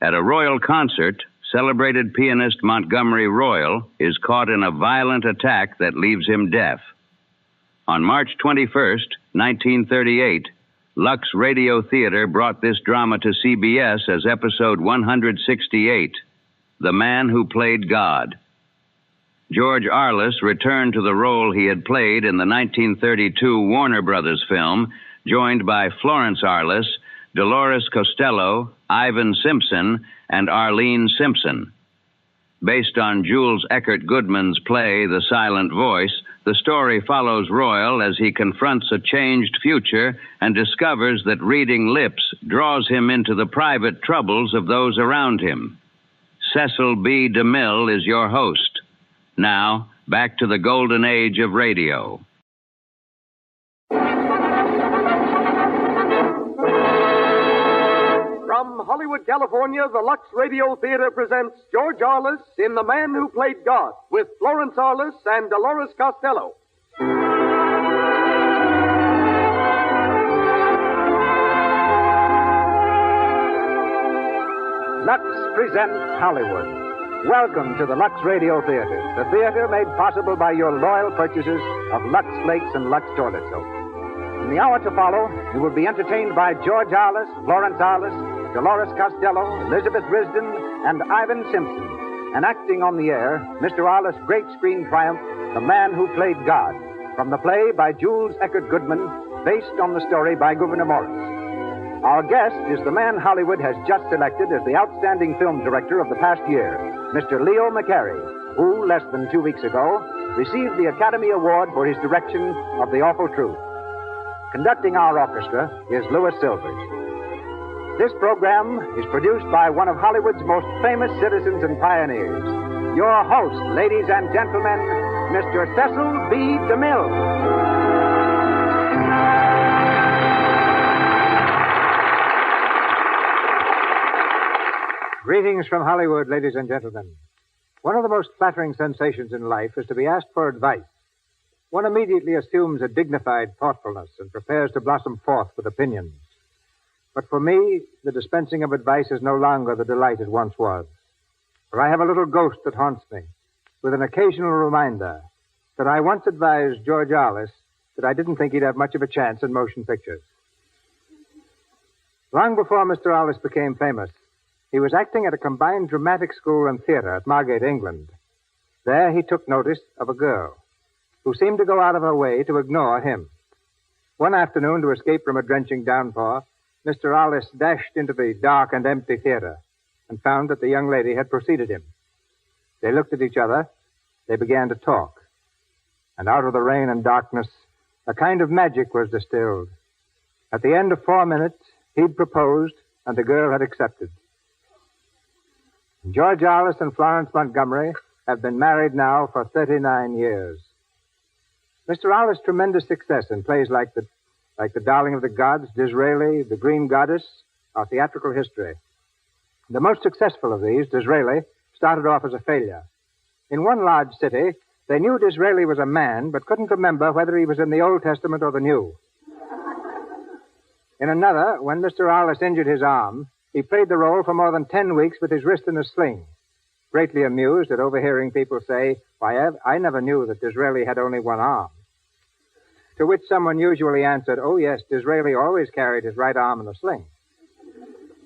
At a Royle concert, celebrated pianist Montgomery Royle is caught in a violent attack that leaves him deaf. On March 21st, 1938, Lux Radio Theater brought this drama to CBS as episode 168, The Man Who Played God. George Arliss returned to the role he had played in the 1932 Warner Brothers film, joined by Florence Arliss, Dolores Costello, Ivan Simpson, and Arlene Simpson. Based on Jules Eckert Goodman's play, The Silent Voice, the story follows Royle as he confronts a changed future and discovers that reading lips draws him into the private troubles of those around him. Cecil B. DeMille is your host. Now, back to the golden age of radio. From Hollywood, California, the Lux Radio Theater presents George Arliss in The Man Who Played God, with Florence Arliss and Dolores Costello. Lux presents Hollywood. Welcome to the Lux Radio Theater, the theater made possible by your loyal purchases of Lux Flakes and Lux Toilet Soap. In the hour to follow, you will be entertained by George Arliss, Florence Arliss, Dolores Costello, Elizabeth Risden, and Ivan Simpson. And acting on the air, Mr. Arliss' great screen triumph, The Man Who Played God, from the play by Jules Eckert Goodman, based on the story by Gouverneur Morris. Our guest is the man Hollywood has just selected as the outstanding film director of the past year, Mr. Leo McCarey, who, less than 2 weeks ago, received the Academy Award for his direction of The Awful Truth. Conducting our orchestra is Louis Silvers. This program is produced by one of Hollywood's most famous citizens and pioneers. Your host, ladies and gentlemen, Mr. Cecil B. DeMille. Greetings from Hollywood, ladies and gentlemen. One of the most flattering sensations in life is to be asked for advice. One immediately assumes a dignified thoughtfulness and prepares to blossom forth with opinions. But for me, the dispensing of advice is no longer the delight it once was. For I have a little ghost that haunts me, with an occasional reminder that I once advised George Arliss that I didn't think he'd have much of a chance in motion pictures. Long before Mr. Arliss became famous, he was acting at a combined dramatic school and theater at Margate, England. There he took notice of a girl who seemed to go out of her way to ignore him. One afternoon, to escape from a drenching downpour, Mr. Arliss dashed into the dark and empty theater and found that the young lady had preceded him. They looked at each other. They began to talk. And out of the rain and darkness, a kind of magic was distilled. At the end of 4 minutes, he'd proposed, and the girl had accepted. George Arliss and Florence Montgomery have been married now for 39 years. Mr. Arliss' tremendous success in plays like the Darling of the Gods, Disraeli, The Green Goddess, are theatrical history. The most successful of these, Disraeli, started off as a failure. In one large city, they knew Disraeli was a man, but couldn't remember whether he was in the Old Testament or the New. In another, when Mr. Arliss injured his arm, he played the role for more than 10 weeks with his wrist in a sling, greatly amused at overhearing people say, "Why, I never knew that Disraeli had only one arm." To which someone usually answered, "Oh, yes, Disraeli always carried his right arm in a sling."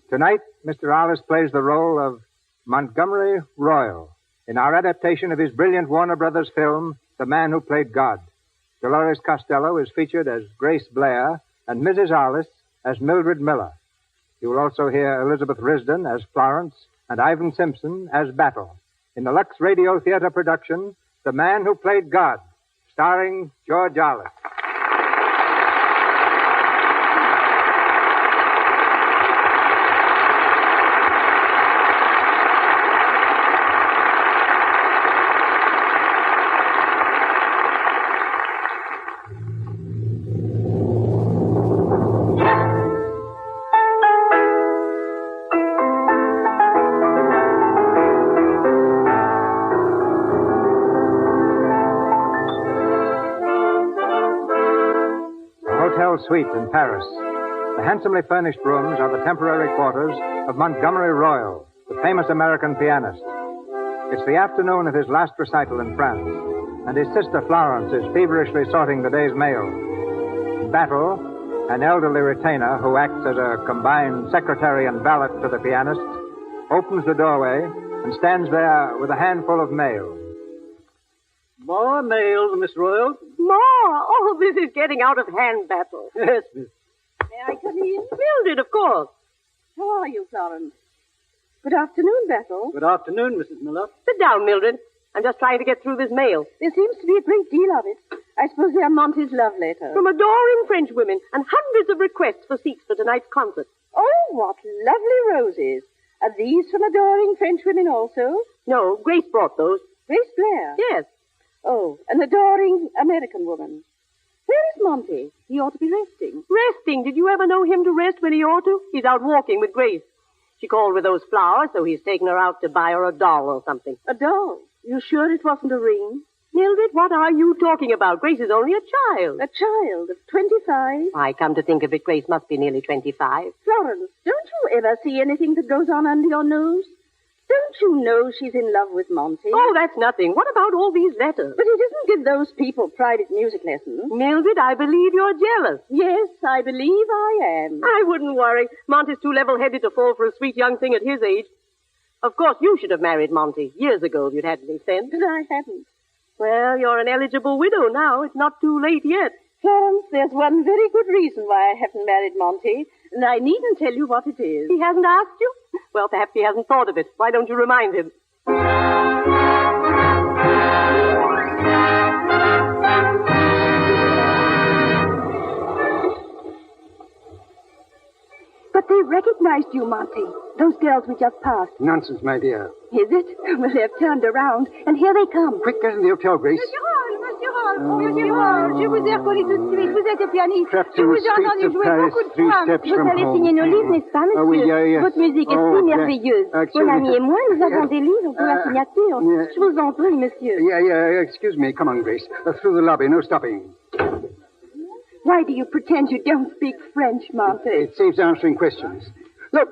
Tonight, Mr. Arliss plays the role of Montgomery Royle in our adaptation of his brilliant Warner Brothers film, The Man Who Played God. Dolores Costello is featured as Grace Blair and Mrs. Arliss as Mildred Miller. You will also hear Elizabeth Risden as Florence and Ivan Simpson as Battle in the Lux Radio Theater production, The Man Who Played God, starring George Arliss. Suite in Paris. The handsomely furnished rooms are the temporary quarters of Montgomery Royle, the famous American pianist. It's the afternoon of his last recital in France, and his sister Florence is feverishly sorting the day's mail. Battle, an elderly retainer who acts as a combined secretary and valet to the pianist, opens the doorway and stands there with a handful of mail. More mail, Miss Royle. More? Oh, this is getting out of hand, Battle. Yes, miss. May I come in? Mildred, of course. How are you, Florence? Good afternoon, Battle. Good afternoon, Mrs. Miller. Sit down, Mildred. I'm just trying to get through this mail. There seems to be a great deal of it. I suppose they are Monty's love letters. From adoring French women and hundreds of requests for seats for tonight's concert. Oh, what lovely roses. Are these from adoring French women also? No, Grace brought those. Grace Blair? Yes. Oh, an adoring American woman. Where is Monty? He ought to be resting. Resting? Did you ever know him to rest when he ought to? He's out walking with Grace. She called with those flowers, so he's taken her out to buy her a doll or something. A doll? You sure it wasn't a ring? Mildred, what are you talking about? Grace is only a child. A child of 25? I come to think of it, Grace must be nearly 25. Florence, don't you ever see anything that goes on under your nose? Don't you know she's in love with Monty? Oh, that's nothing. What about all these letters? But he doesn't give those people private music lessons. Mildred, I believe you're jealous. Yes, I believe I am. I wouldn't worry. Monty's too level-headed to fall for a sweet young thing at his age. Of course, you should have married Monty years ago if you'd had any sense. But I haven't. Well, you're an eligible widow now. It's not too late yet. Florence, there's one very good reason why I haven't married Monty, and I needn't tell you what it is. He hasn't asked you? Well, perhaps he hasn't thought of it. Why don't you remind him? But they recognized you, Monty. Those girls we just passed. Nonsense, my dear. Is it? Well, they've turned around, and here they come. Quick, get in the hotel, Grace. Monsieur Royle, je vous ai reconnu tout de suite. Vous êtes pianiste. Trapped Je in vous the ai streets entendu of jouer Paris, beaucoup de 3 fois. steps Vous from allez home. signer nos livres, n'est-ce pas, monsieur? Oui, yes. Votre musique est Oh, si merveilleuse. excuse Mon me. ami et moi, nous avons des livres pour la signature. yeah. Je vous en prie, monsieur. Yeah, excuse me. Come on, Grace. Through the lobby, no stopping. Why do you pretend you don't speak French, Monty? It saves answering questions. Look,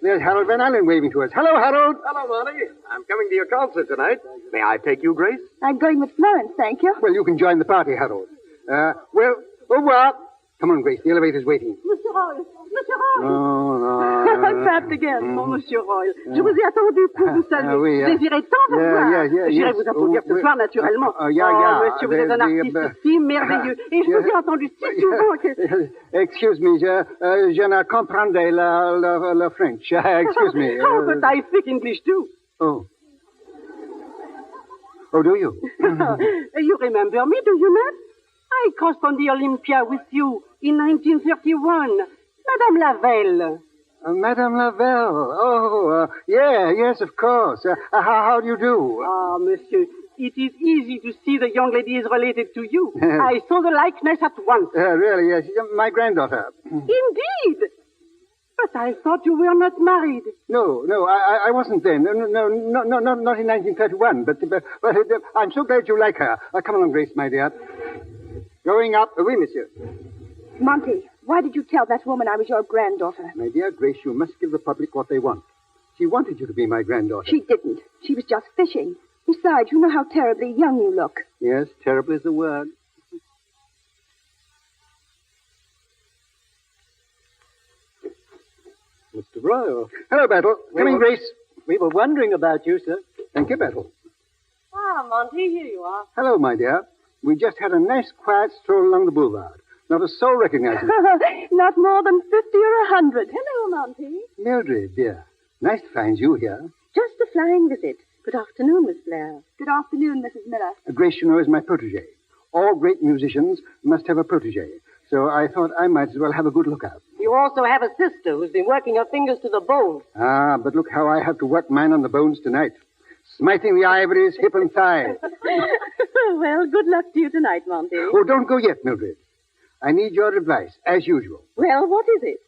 there's Harold Van Allen waving to us. Hello, Harold. Hello, Monty. I'm coming to your concert tonight. May I take you, Grace? I'm going with Florence, thank you. Well, you can join the party, Harold. Well, au revoir. Come on, Grace. The elevator's waiting. Monsieur Royle, Monsieur Royle. No. I'm trapped again. Oh, Monsieur Royle. Je vous ai attendu pour vous saluer. oui, Je désirais tant vous voir. Yes. J'irai vous applaudir ce soir, naturellement. Yeah. Oh, monsieur, vous êtes un artiste si merveilleux. Et je vous ai entendu si souvent que... Excuse me, je ne comprendrai le French. Excuse me. Oh, but I speak English, too. Oh, do you? You remember me, do you not? I crossed on the Olympia with you in 1931. Madame Lavelle. Madame Lavelle. Oh, yes, of course. How do you do? Ah, monsieur, it is easy to see the young lady is related to you. I saw the likeness at once. Really, yes. My granddaughter. Indeed. But I thought you were not married. No, I wasn't then. No, not in 1931. But I'm so glad you like her. Come along, Grace, my dear. Going up. Oui, monsieur. Monty, why did you tell that woman I was your granddaughter? My dear Grace, you must give the public what they want. She wanted you to be my granddaughter. She didn't. She was just fishing. Besides, you know how terribly young you look. Yes, terrible is the word. Mr. Royle. Hello, Battle. Come in, Grace. We were wondering about you, sir. Thank you, Battle. Ah, Monty, here you are. Hello, my dear. We just had a nice, quiet stroll along the boulevard. Not a soul recognized me. Not more than 50 or 100. Hello, Monty. Mildred, dear. Nice to find you here. Just a flying visit. Good afternoon, Miss Blair. Good afternoon, Mrs. Miller. Grace, you know, is my protege. All great musicians must have a protege. So I thought I might as well have a good look out. You also have a sister who's been working her fingers to the bone. Ah, but look how I have to work mine on the bones tonight. Smiting the ivories, hip and thigh. Well, good luck to you tonight, Monty. Oh, don't go yet, Mildred. I need your advice, as usual. Well, what is it?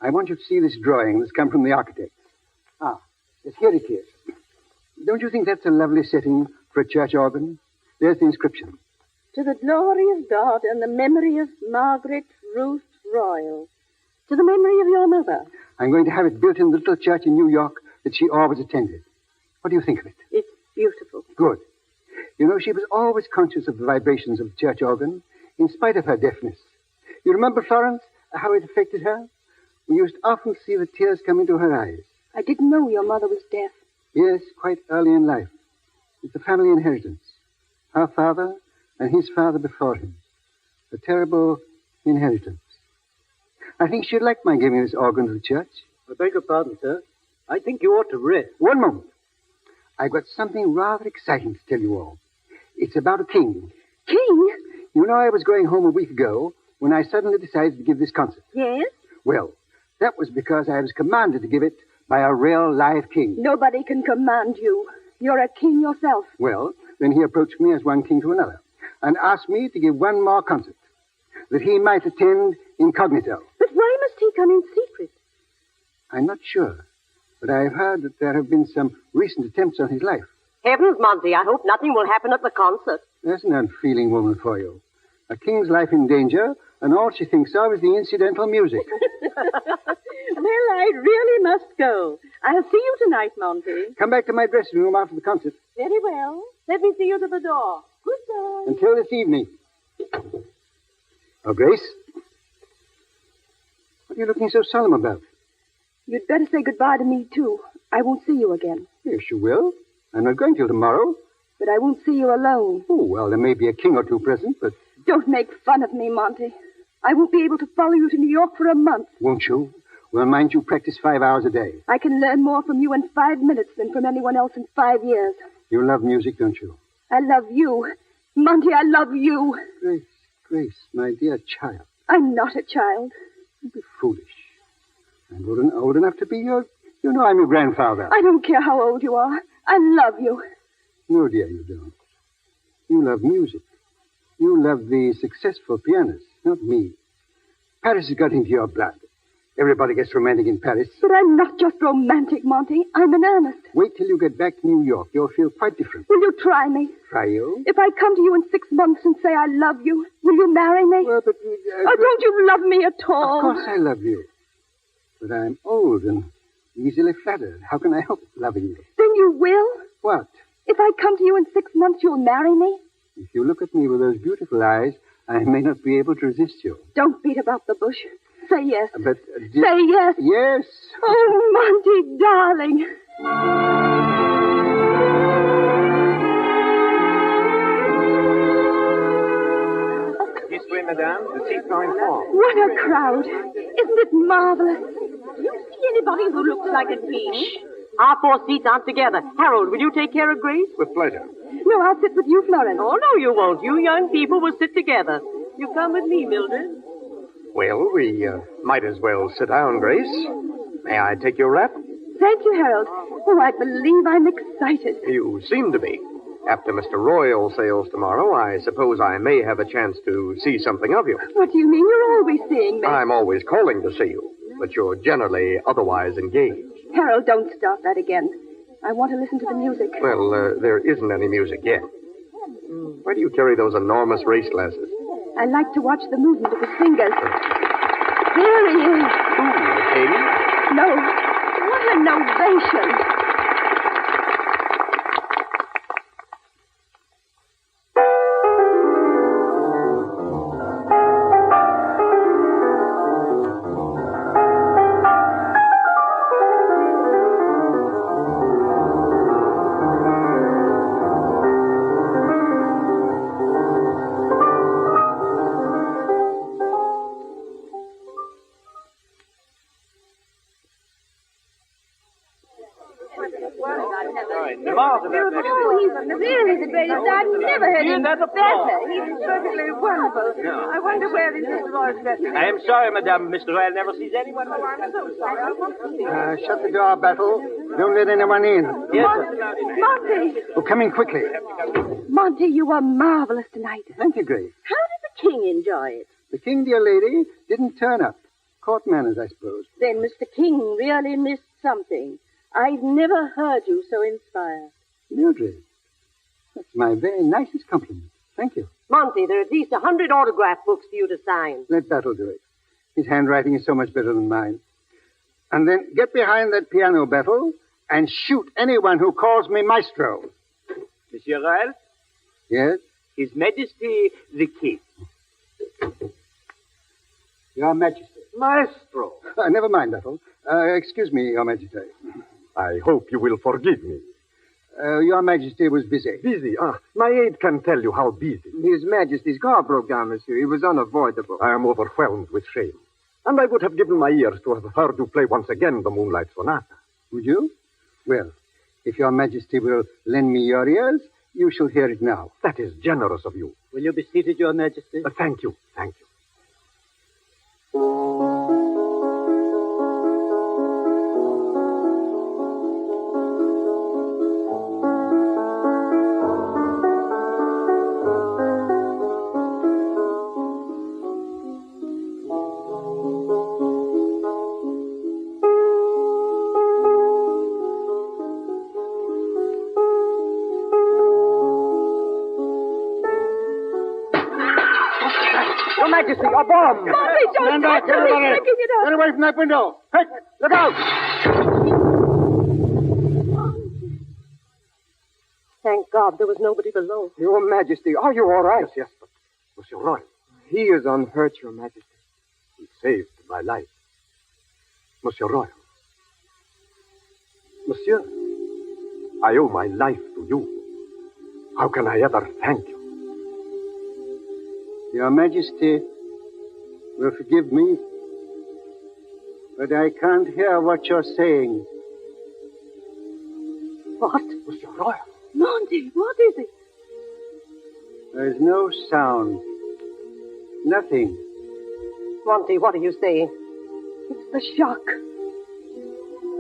I want you to see this drawing that's come from the architect. Ah, yes, here it is. Don't you think that's a lovely setting for a church organ? There's the inscription. To the glory of God and the memory of Margaret Ruth Royle, To the memory of your mother. I'm going to have it built in the little church in New York that she always attended. What do you think of it? It's beautiful. Good. You know, she was always conscious of the vibrations of the church organ, in spite of her deafness. You remember, Florence, how it affected her? We used often see the tears come into her eyes. I didn't know your mother was deaf. Yes, quite early in life. It's a family inheritance. Her father and his father before him. A terrible inheritance. I think she'd like my giving this organ to the church. I beg your pardon, sir. I think you ought to rest. One moment. I've got something rather exciting to tell you all. It's about a king. King? You know, I was going home a week ago when I suddenly decided to give this concert. Yes? Well, that was because I was commanded to give it by a real live king. Nobody can command you. You're a king yourself. Well, then he approached me as one king to another and asked me to give one more concert that he might attend incognito. But why must he come in secret? I'm not sure, but I've heard that there have been some recent attempts on his life. Heavens, Monty, I hope nothing will happen at the concert. There's an unfeeling woman for you. A king's life in danger, and all she thinks of is the incidental music. Well, I really must go. I'll see you tonight, Monty. Come back to my dressing room after the concert. Very well. Let me see you to the door. Goodbye. Until this evening. Oh, Grace? What are you looking so solemn about? You'd better say goodbye to me, too. I won't see you again. Yes, you will. I'm not going till tomorrow. But I won't see you alone. Oh, well, there may be a king or two present, but... Don't make fun of me, Monty. I won't be able to follow you to New York for a month. Won't you? Well, mind you practice 5 hours a day. I can learn more from you in 5 minutes than from anyone else in 5 years. You love music, don't you? I love you. Monty, I love you. Grace, my dear child. I'm not a child. Don't be foolish. I'm old enough to be your... You know I'm your grandfather. I don't care how old you are. I love you. No, dear, you don't. You love music. You love the successful pianist, not me. Paris has got into your blood. Everybody gets romantic in Paris. But I'm not just romantic, Monty. I'm in earnest. Wait till you get back to New York. You'll feel quite different. Will you try me? Try you? If I come to you in 6 months and say I love you, will you marry me? Well, but... Oh, don't you love me at all? Of course I love you. But I'm old and easily flattered. How can I help loving you? Then you will? What? If I come to you in 6 months, you'll marry me? If you look at me with those beautiful eyes, I may not be able to resist you. Don't beat about the bush. Say yes. But... Say yes. Yes. Oh, Monty, darling. This way, madame. The seats are informed. What a crowd. Isn't it marvelous? Do you see anybody who looks like a king? Our 4 seats aren't together. Harold, will you take care of Grace? With pleasure. No, I'll sit with you, Florence. Oh, no, you won't. You young people will sit together. You come with me, Mildred. Well, we might as well sit down, Grace. May I take your wrap? Thank you, Harold. Oh, I believe I'm excited. You seem to be. After Mr. Royle sails tomorrow, I suppose I may have a chance to see something of you. What do you mean? You're always seeing me. I'm always calling to see you, but you're generally otherwise engaged. Harold, don't start that again. I want to listen to the music. Well, there isn't any music yet. Why do you carry those enormous race glasses? I like to watch the movement of his fingers. There he is. Ooh, Katie? No. What an ovation. Oh, he's really the greatest. I've never heard him better. He's perfectly wonderful. I wonder where is Mr. Royle's dressing. I am sorry, madame. Mr. Royle never sees anyone. Oh, I'm so sorry. Shut the door, Battle. Don't let anyone in. Yes, sir. Monty! Oh, come in quickly. Monty, you were marvelous tonight. Thank you, Grace. How did the king enjoy it? The king, dear lady, didn't turn up. Court manners, I suppose. Then Mr. King really missed something. I've never heard you so inspired. Mildred, that's my very nicest compliment. Thank you. Monty, there are at least 100 autograph books for you to sign. Let Battle do it. His handwriting is so much better than mine. And then get behind that piano, Bethel, and shoot anyone who calls me maestro. Monsieur Royle? Yes? His Majesty the King. Your Majesty. Maestro. Never mind, Bethel. Excuse me, Your Majesty. I hope you will forgive me. Your Majesty was busy. Busy? My aide can tell you how busy. His Majesty's car broke down, monsieur. It was unavoidable. I am overwhelmed with shame. And I would have given my ears to have heard you play once again the Moonlight Sonata. Would you? Well, if Your Majesty will lend me your ears, you shall hear it now. That is generous of you. Will you be seated, Your Majesty? Thank you. Thank you. Your Majesty, a bomb! Mommy, don't Stand back, touch him. everybody. He's picking it up. Get away from that window. Hey, look out! Thank God there was nobody below. Your Majesty, are you all right? Yes, but Monsieur Royle, He is unhurt, Your Majesty. he saved my life. Monsieur Royle. Monsieur, I owe my life to you. How can I ever thank you? Your Majesty will forgive me, but I can't hear what you're saying. What? Monsieur Royle. Monty, what is it? There's no sound. Nothing. Monty, what are you saying? It's the shock.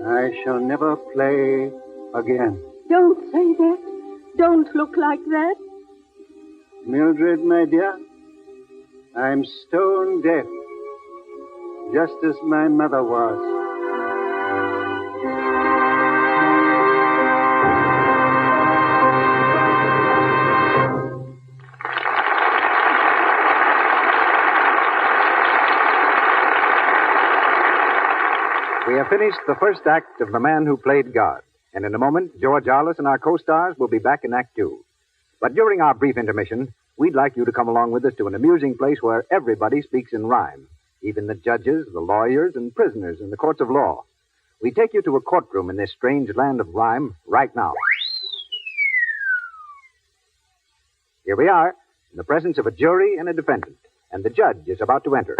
I shall never play again. Don't say that. Don't look like that. Mildred, my dear, I'm stone deaf, just as my mother was. We have finished the first act of The Man Who Played God. And in a moment, George Arliss and our co-stars will be back in Act Two. But during our brief intermission, we'd like you to come along with us to an amusing place where everybody speaks in rhyme, even the judges, the lawyers, and prisoners in the courts of law. We take you to a courtroom in this strange land of rhyme right now. Here we are, in the presence of a jury and a defendant, and the judge is about to enter.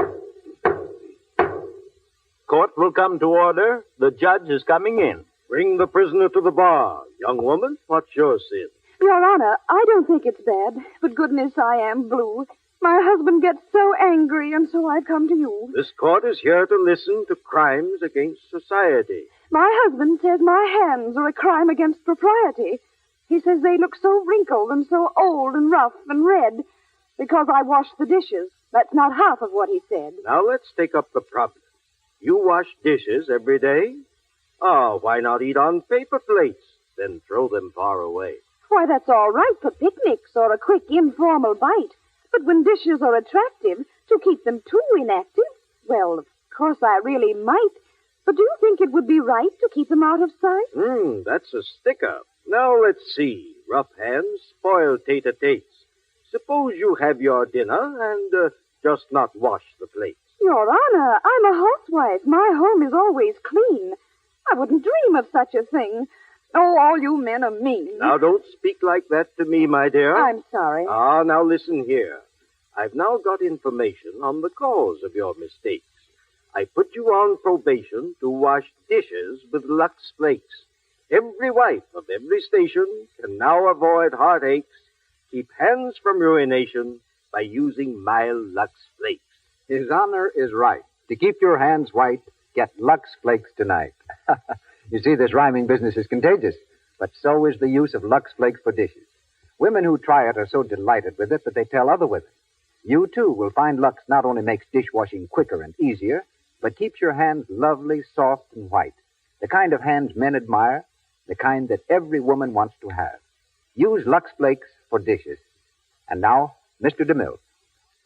Court will come to order. The judge is coming in. Bring the prisoner to the bar. Young woman, what's your sin? Your Honor, I don't think it's bad, but goodness, I am blue. My husband gets so angry, and so I've come to you. This court is here to listen to crimes against society. My husband says my hands are a crime against propriety. He says they look so wrinkled and so old and rough and red because I wash the dishes. That's not half of what he said. Now let's take up the problem. You wash dishes every day? Oh, why not eat on paper plates, then throw them far away? Why, that's all right for picnics or a quick informal bite. But when dishes are attractive, to keep them too inactive, well, of course I really might. But do you think it would be right to keep them out of sight? That's a stick-up. Now let's see. Rough hands spoil tete-a-tetes. Suppose you have your dinner and just not wash the plates. Your Honor, I'm a housewife. My home is always clean. I wouldn't dream of such a thing. Oh, all you men are mean. Now, don't speak like that to me, my dear. I'm sorry. Now listen here. I've now got information on the cause of your mistakes. I put you on probation to wash dishes with Lux Flakes. Every wife of every station can now avoid heartaches, keep hands from ruination by using mild Lux Flakes. His Honor is right. To keep your hands white, get Lux Flakes tonight. You see, this rhyming business is contagious, but so is the use of Lux Flakes for dishes. Women who try it are so delighted with it that they tell other women. You, too, will find Lux not only makes dishwashing quicker and easier, but keeps your hands lovely, soft, and white. The kind of hands men admire, the kind that every woman wants to have. Use Lux Flakes for dishes. And now, Mr. DeMille.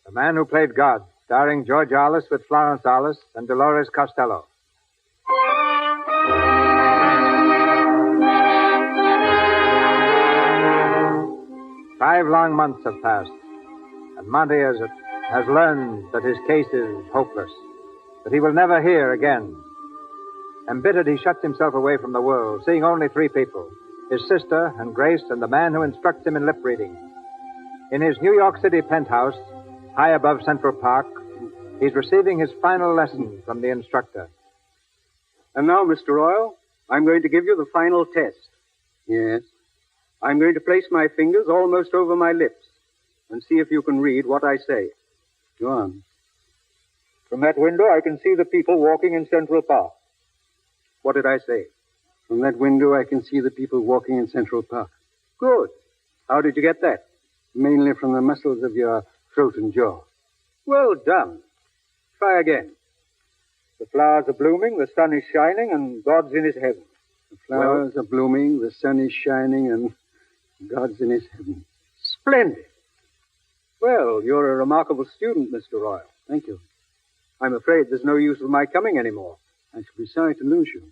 The Man Who Played God starring George Arliss with Florence Arliss and Dolores Costello. 5 long months have passed, and Monty has learned that his case is hopeless, that he will never hear again. Embittered, he shuts himself away from the world, seeing only 3 people, his sister and Grace and the man who instructs him in lip reading. In his New York City penthouse, high above Central Park, he's receiving his final lesson from the instructor. And now, Mr. Royle, I'm going to give you the final test. Yes? I'm going to place my fingers almost over my lips and see if you can read what I say. Go on. From that window, I can see the people walking in Central Park. What did I say? From that window, I can see the people walking in Central Park. Good. How did you get that? Mainly from the muscles of your throat and jaw. Well done. Try again. The flowers are blooming, the sun is shining, and God's in his heaven. The flowers are blooming, the sun is shining, and God's in his heaven. Splendid. Well, you're a remarkable student, Mr. Royle. Thank you. I'm afraid there's no use of my coming anymore. I shall be sorry to lose you.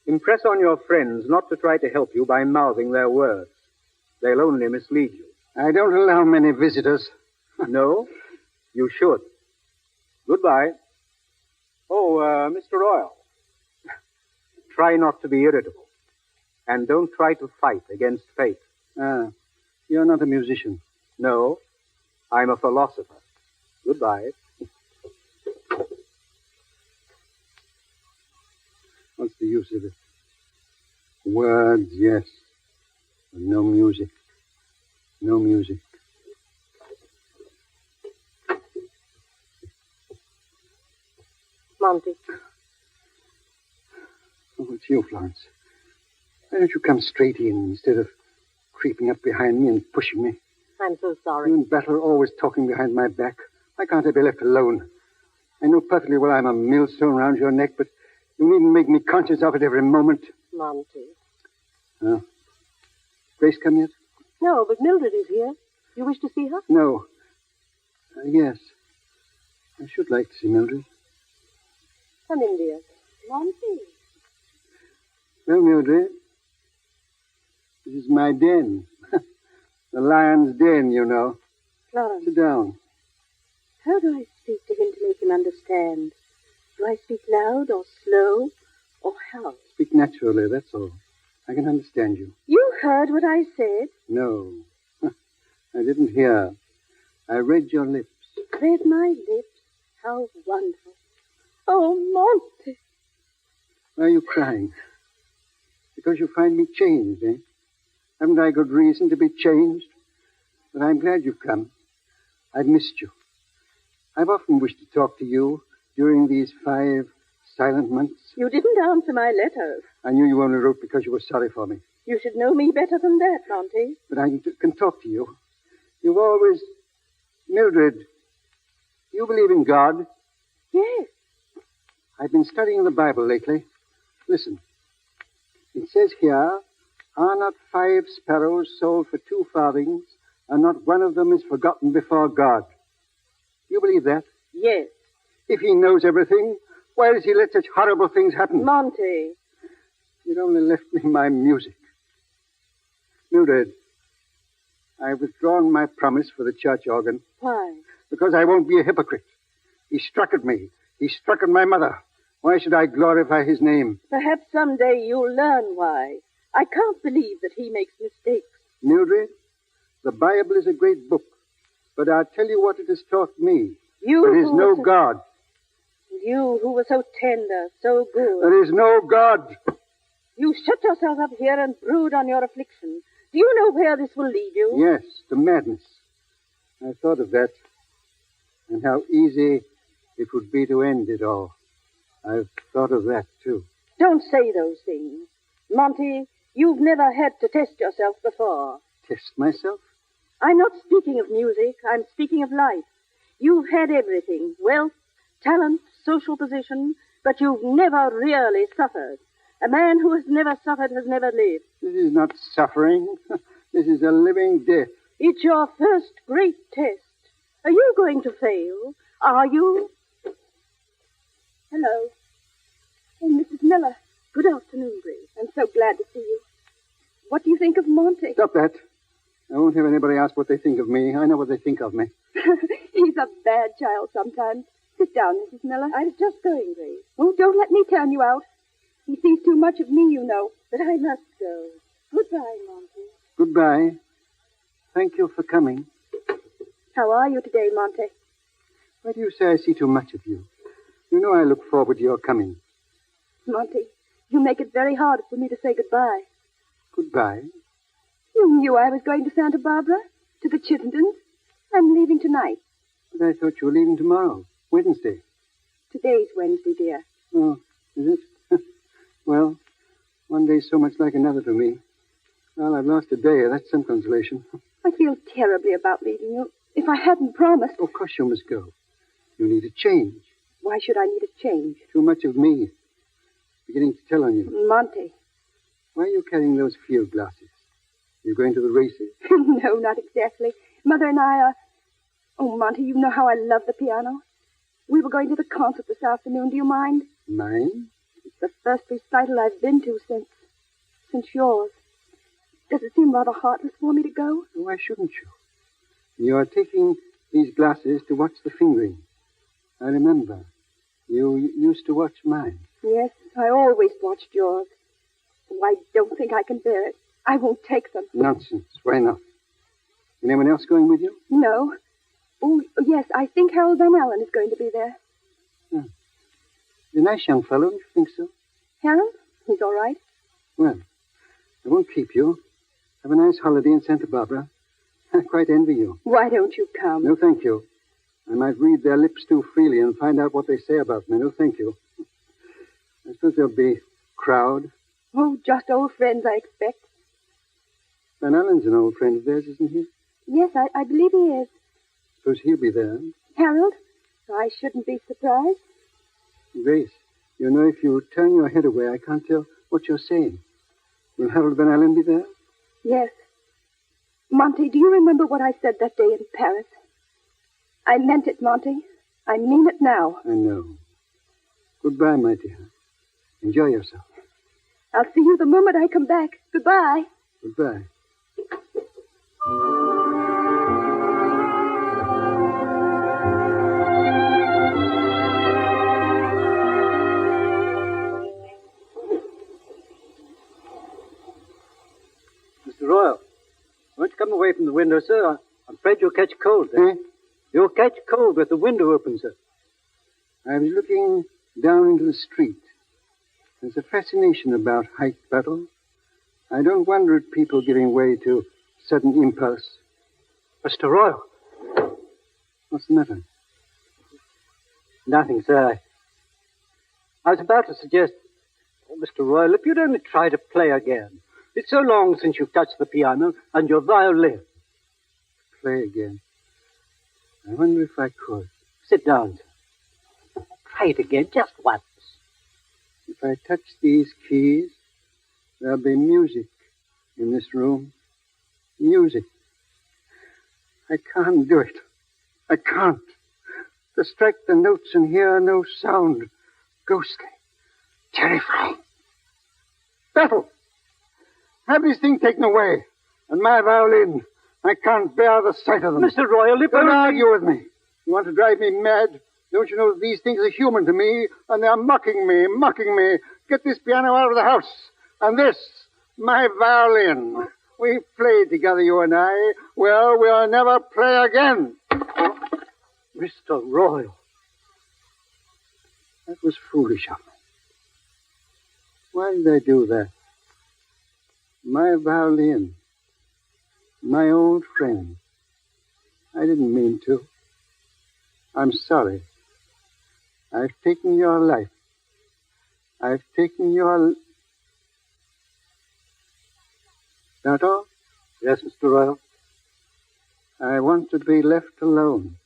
Impress on your friends not to try to help you by mouthing their words. They'll only mislead you. I don't allow many visitors. No? You should. Goodbye. Oh, Mr. Royle. Try not to be irritable. And don't try to fight against fate. You're not a musician. No, I'm a philosopher. Goodbye. What's the use of it? Words, yes. But no music. No music. Monty. Oh, it's you, Florence. Why don't you come straight in instead of creeping up behind me and pushing me? I'm so sorry. You and Battle are always talking behind my back. Why can't I be left alone? I know perfectly well I'm a millstone around your neck, but you needn't make me conscious of it every moment. Monty. Oh. Grace come yet? No, but Mildred is here. You wish to see her? No. Yes. I should like to see Mildred. Come in, dear. Monty. Well, Mildred, this is my den. The lion's den, you know. Florence. Sit down. How do I speak to him to make him understand? Do I speak loud or slow or how? Speak naturally, that's all. I can understand you. You heard what I said? No. I didn't hear. I read your lips. Read my lips? How wonderful. Oh, Monty. Why are you crying? Because you find me changed, eh? Haven't I good reason to be changed? But I'm glad you've come. I've missed you. I've often wished to talk to you during these 5 silent months. You didn't answer my letters. I knew you only wrote because you were sorry for me. You should know me better than that, Monty. But I can talk to you. You've always... Mildred, you believe in God? Yes. I've been studying the Bible lately. Listen. It says here, are not 5 sparrows sold for 2 farthings, and not one of them is forgotten before God? You believe that? Yes. If he knows everything, why does he let such horrible things happen? Monty. You'd only left me my music. Mildred, I've withdrawn my promise for the church organ. Why? Because I won't be a hypocrite. He struck at me. He struck at my mother. Why should I glorify his name? Perhaps someday you'll learn why. I can't believe that he makes mistakes. Mildred, the Bible is a great book, but I'll tell you what it has taught me. There is no God. You who were so tender, so good. There is no God. You shut yourself up here and brood on your affliction. Do you know where this will lead you? Yes, to madness. I thought of that, and how easy it would be to end it all. I've thought of that, too. Don't say those things. Monty, you've never had to test yourself before. Test myself? I'm not speaking of music. I'm speaking of life. You've had everything. Wealth, talent, social position, but you've never really suffered. A man who has never suffered has never lived. This is not suffering. This is a living death. It's your first great test. Are you going to fail? Are you? Hello. Oh, Mrs. Miller. Good afternoon, Grace. I'm so glad to see you. What do you think of Monty? Stop that. I won't have anybody ask what they think of me. I know what they think of me. He's a bad child sometimes. Sit down, Mrs. Miller. I was just going, Grace. Oh, don't let me turn you out. He sees too much of me, you know. But I must go. Goodbye, Monty. Goodbye. Thank you for coming. How are you today, Monty? Why do you say I see too much of you? You know I look forward to your coming. Monty, you make it very hard for me to say goodbye. Goodbye? You knew I was going to Santa Barbara, to the Chittendens. I'm leaving tonight. But I thought you were leaving tomorrow, Wednesday. Today's Wednesday, dear. Oh, is it? Well, one day's so much like another to me. Well, I've lost a day. That's some consolation. I feel terribly about leaving you. If I hadn't promised... Of course you must go. You need a change. Why should I need a change? Too much of me. Beginning to tell on you. Monty. Why are you carrying those field glasses? You going to the races? No, not exactly. Mother and I are... Oh, Monty, you know how I love the piano. We were going to the concert this afternoon. Do you mind? Mine? It's the first recital I've been to since yours. Does it seem rather heartless for me to go? Why shouldn't you? You are taking these glasses to watch the fingering. I remember. You used to watch mine. Yes, I always watched yours. Oh, I don't think I can bear it. I won't take them. Nonsense. Why not? Anyone else going with you? No. Oh, yes, I think Harold Van Allen is going to be there. Oh. He's a nice young fellow, don't you think so? Harold? He's all right. Well, I won't keep you. Have a nice holiday in Santa Barbara. I quite envy you. Why don't you come? No, thank you. I might read their lips too freely and find out what they say about me. No, thank you. I suppose there'll be a crowd. Oh, just old friends, I expect. Van Allen's an old friend of theirs, isn't he? Yes, I believe he is. Suppose he'll be there. Harold? I shouldn't be surprised. Grace, you know, if you turn your head away, I can't tell what you're saying. Will Harold Van Allen be there? Yes. Monty, do you remember what I said that day in Paris? I meant it, Monty. I mean it now. I know. Goodbye, my dear. Enjoy yourself. I'll see you the moment I come back. Goodbye. Goodbye. Mr. Royle, won't you come away from the window, sir? I'm afraid you'll catch cold there. You'll catch cold with the window open, sir. I was looking down into the street. There's a fascination about height battle. I don't wonder at people giving way to sudden impulse. Mr. Royle. What's the matter? Nothing, sir. I was about to suggest, Mr. Royle, if you'd only try to play again. It's so long since you've touched the piano and your violin. Play again. I wonder if I could. Sit down, sir. Try it again, just once. If I touch these keys, there'll be music in this room. Music. I can't do it. I can't. To strike the notes and hear no sound. Ghostly. Terrifying. Battle! Have these things taken away. And my violin. I can't bear the sight of them. Mr. Royle, if Don't argue with me. You want to drive me mad? Don't you know that these things are human to me, and they're mocking me, mocking me. Get this piano out of the house. And this, my violin. We've played together, you and I. Well, we'll never play again. Mr. Royle. That was foolish of me. Why did I do that? My violin. My old friend. I didn't mean to. I'm sorry. I've taken your life. I've taken your... That all? Yes, Mr. Royle. I want to be left alone.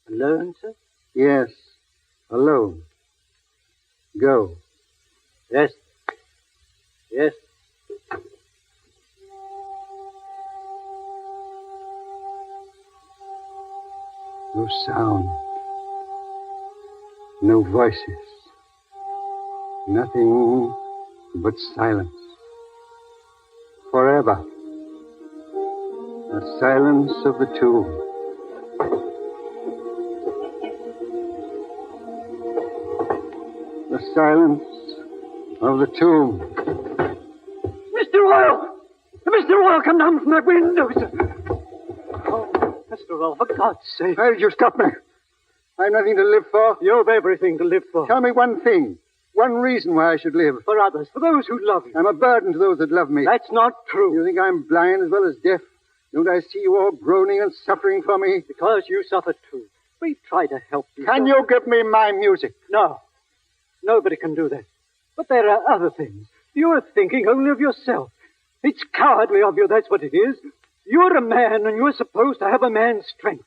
Alone, sir? Yes, alone. Go. Yes. Yes. No sound. No voices. Nothing but silence. Forever. The silence of the tomb. The silence of the tomb. Mr. Royle! Mr. Royle, come down from that window, sir. Oh, Mr. Royle, for God's sake. Why did you stop me? I've nothing to live for. You've everything to live for. Tell me one thing. One reason why I should live. For others, for those who love you. I'm a burden to those that love me. That's not true. You think I'm blind as well as deaf? Don't I see you all groaning and suffering for me? Because you suffer too. We try to help you. Can you give me my music? No. Nobody can do that. But there are other things. You're thinking only of yourself. It's cowardly of you, that's what it is. You're a man, and you're supposed to have a man's strength.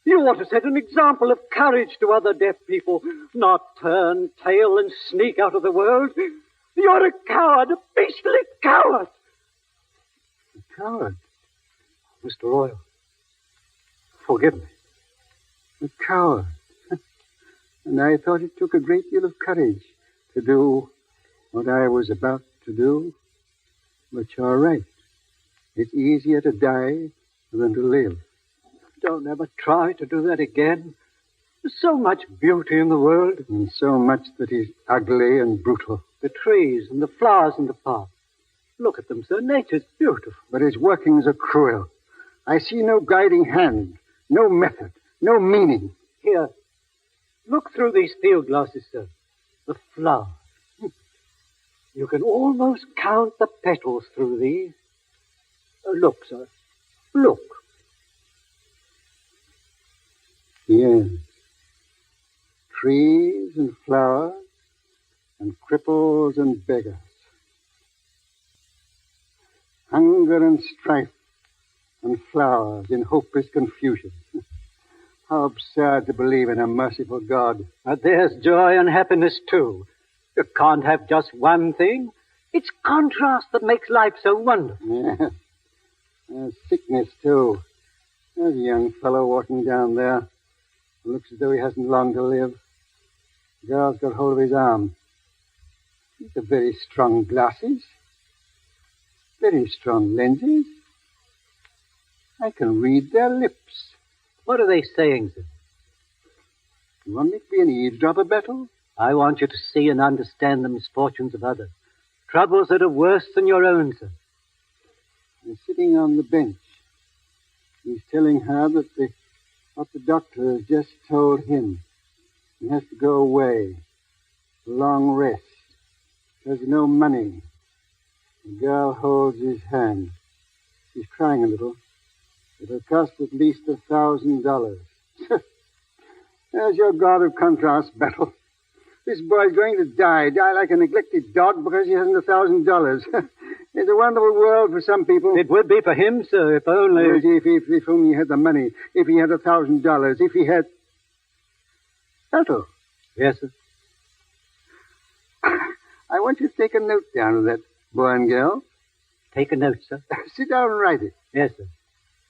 You ought to set an example of courage to other deaf people, not turn tail and sneak out of the world. You're a coward, a beastly coward. A coward? Mr. Royle, forgive me. A coward. And I thought it took a great deal of courage to do what I was about to do. But you're right. It's easier to die than to live. Don't ever try to do that again. There's so much beauty in the world. And so much that is ugly and brutal. The trees and the flowers in the park. Look at them, sir. Nature's beautiful. But its workings are cruel. I see no guiding hand, no method, no meaning. Here, look through these field glasses, sir. The flowers. You can almost count the petals through these. Look, sir. Look. Yes. Trees and flowers and cripples and beggars. Hunger and strife and flowers in hopeless confusion. How absurd to believe in a merciful God. But there's joy and happiness, too. You can't have just one thing. It's contrast that makes life so wonderful. Yeah. There's sickness, too. There's a young fellow walking down there. Looks as though he hasn't long to live. The girl's got hold of his arm. He's got very strong glasses. Very strong lenses. I can read their lips. What are they saying, sir? You want me to be an eavesdropper, Bettel? I want you to see and understand the misfortunes of others. Troubles that are worse than your own, sir. They're sitting on the bench. He's telling her that what the doctor has just told him. He has to go away. A long rest. There's no money. The girl holds his hand. She's crying a little. It'll cost at least $1,000. There's your God of contrast, Bettel. This boy's going to die like a neglected dog because he hasn't $1,000. It's a wonderful world for some people. It would be for him, sir, if only... If only he had the money. If he had $1,000. If he had... Bettel. Yes, sir? I want you to take a note down of that boy and girl. Take a note, sir? Sit down and write it. Yes, sir.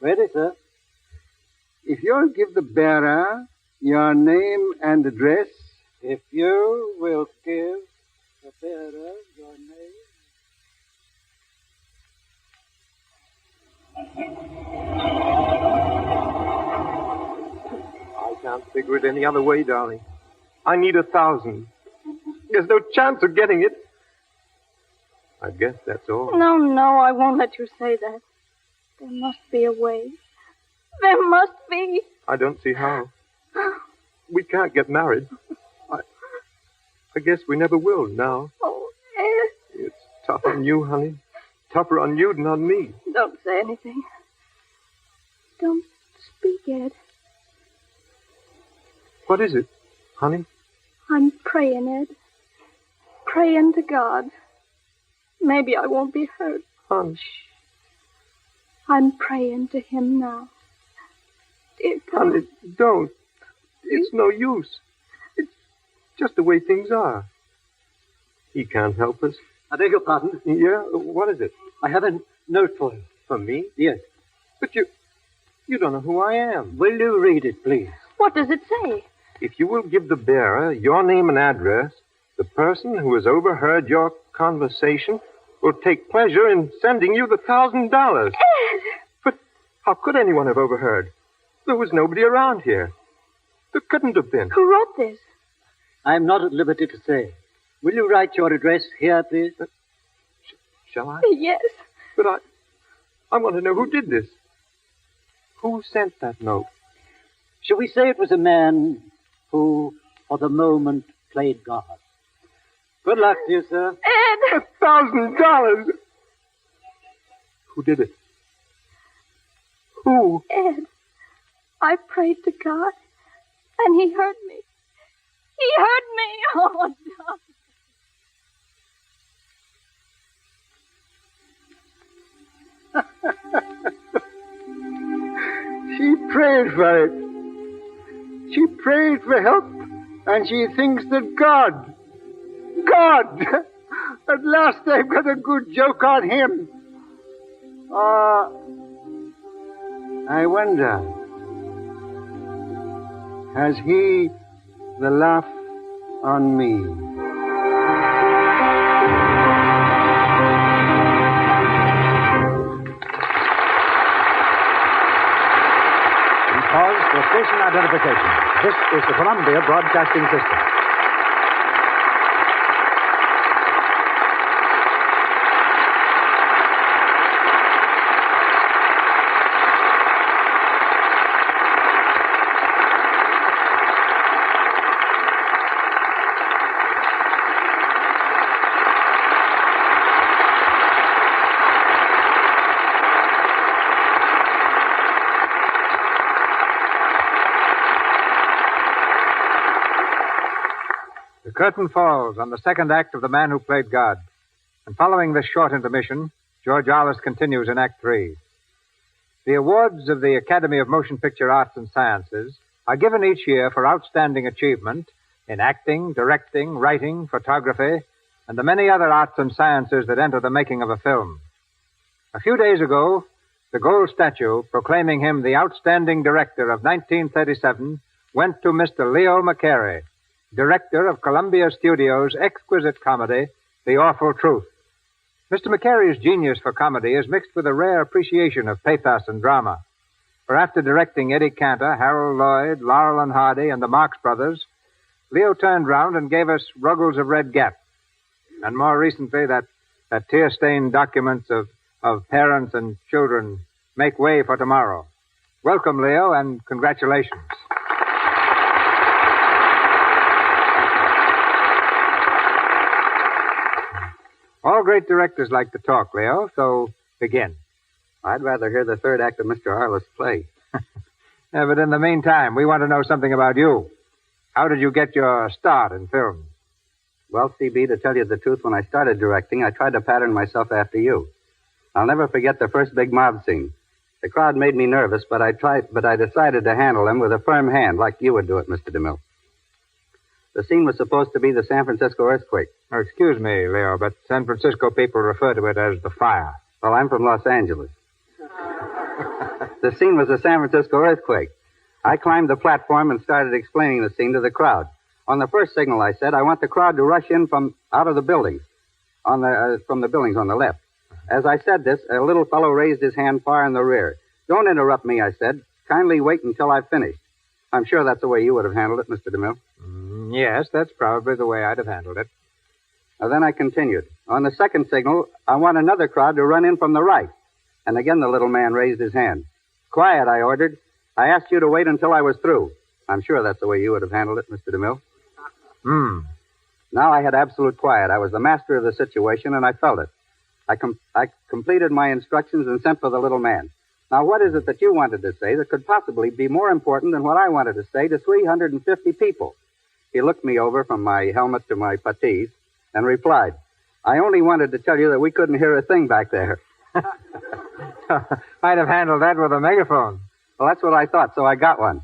Ready, sir? If you'll give the bearer your name and address... If you will give the bearer your name... I can't figure it any other way, darling. I need 1,000. There's no chance of getting it. I guess that's all. No, I won't let you say that. There must be a way. There must be. I don't see how. We can't get married. I guess we never will now. Oh, Ed. It's tough on you, honey. Tougher on you than on me. Don't say anything. Don't speak, Ed. What is it, honey? I'm praying, Ed. Praying to God. Maybe I won't be hurt. Honey. I'm praying to him now. Dear God. Honey, don't. It's no use. It's just the way things are. He can't help us. I beg your pardon? Yeah? What is it? I have a note for you. For me? Yes. But you don't know who I am. Will you read it, please? What does it say? If you will give the bearer your name and address, the person who has overheard your conversation will take pleasure in sending you the $1,000. Ed! But how could anyone have overheard? There was nobody around here. There couldn't have been. Who wrote this? I'm not at liberty to say. Will you write your address here, please? Shall I? Yes. But I want to know who did this. Who sent that note? Shall we say it was a man who, for the moment, played God? Good luck to you, sir. Ed! $1,000! Who did it? Who? Ed, I prayed to God, and he heard me. He heard me. Oh, no. She prayed for it. She prayed for help, and she thinks that God, at last they've got a good joke on him. I wonder, has he the laugh on me? Pause for station identification. This is the Columbia Broadcasting System. The curtain falls on the second act of The Man Who Played God. And following this short intermission, George Arliss continues in Act 3. The awards of the Academy of Motion Picture Arts and Sciences are given each year for outstanding achievement in acting, directing, writing, photography, and the many other arts and sciences that enter the making of a film. A few days ago, the gold statue proclaiming him the outstanding director of 1937 went to Mr. Leo McCarey, director of Columbia Studios' exquisite comedy, The Awful Truth. Mr. McCarey's genius for comedy is mixed with a rare appreciation of pathos and drama. For after directing Eddie Cantor, Harold Lloyd, Laurel and Hardy, and the Marx Brothers, Leo turned round and gave us Ruggles of Red Gap. And more recently, that tear-stained documents of parents and children make way for tomorrow. Welcome, Leo, and congratulations. All great directors like to talk, Leo, so begin. I'd rather hear the third act of Mr. Arliss' play. Yeah, but in the meantime, we want to know something about you. How did you get your start in film? Well, CB, to tell you the truth, when I started directing, I tried to pattern myself after you. I'll never forget the first big mob scene. The crowd made me nervous, but I decided to handle them with a firm hand, like you would do it, Mr. DeMille. The scene was supposed to be the San Francisco earthquake. Oh, excuse me, Leo, but San Francisco people refer to it as the fire. Well, I'm from Los Angeles. The scene was the San Francisco earthquake. I climbed the platform and started explaining the scene to the crowd. On the first signal, I said, I want the crowd to rush in from out of the buildings, from the buildings on the left. As I said this, a little fellow raised his hand far in the rear. Don't interrupt me, I said. Kindly wait until I've finished. I'm sure that's the way you would have handled it, Mr. DeMille. Yes, that's probably the way I'd have handled it. Then I continued. On the second signal, I want another crowd to run in from the right. And again the little man raised his hand. Quiet, I ordered. I asked you to wait until I was through. I'm sure that's the way you would have handled it, Mr. DeMille. Now I had absolute quiet. I was the master of the situation, and I felt it. I completed my instructions and sent for the little man. Now, what is it that you wanted to say that could possibly be more important than what I wanted to say to 350 people? He looked me over from my helmet to my puttees and replied, I only wanted to tell you that we couldn't hear a thing back there. I'd have handled that with a megaphone. Well, that's what I thought, so I got one.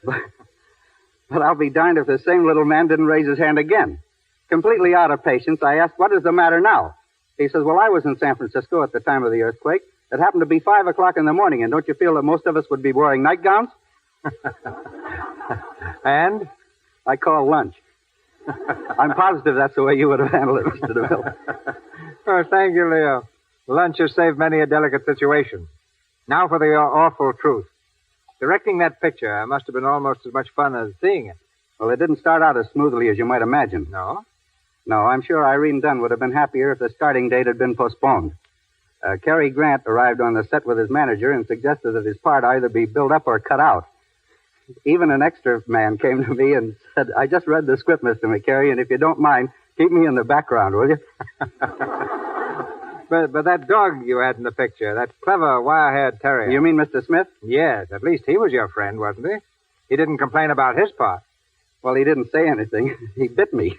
But I'll be darned if the same little man didn't raise his hand again. Completely out of patience, I asked, what is the matter now? He says, well, I was in San Francisco at the time of the earthquake. It happened to be 5 o'clock in the morning, and don't you feel that most of us would be wearing nightgowns? And? I call lunch. I'm positive that's the way you would have handled it, Mr. DeMille. Oh, thank you, Leo. Lunch has saved many a delicate situation. Now for the awful truth. Directing that picture must have been almost as much fun as seeing it. Well, it didn't start out as smoothly as you might imagine. No? No, I'm sure Irene Dunn would have been happier if the starting date had been postponed. Cary Grant arrived on the set with his manager and suggested that his part either be built up or cut out. Even an extra man came to me and said, I just read the script, Mr. McCary, and if you don't mind, keep me in the background, will you? But that dog you had in the picture, that clever wire-haired terrier. You mean Mr. Smith? Yes, at least he was your friend, wasn't he? He didn't complain about his part. Well, he didn't say anything. He bit me.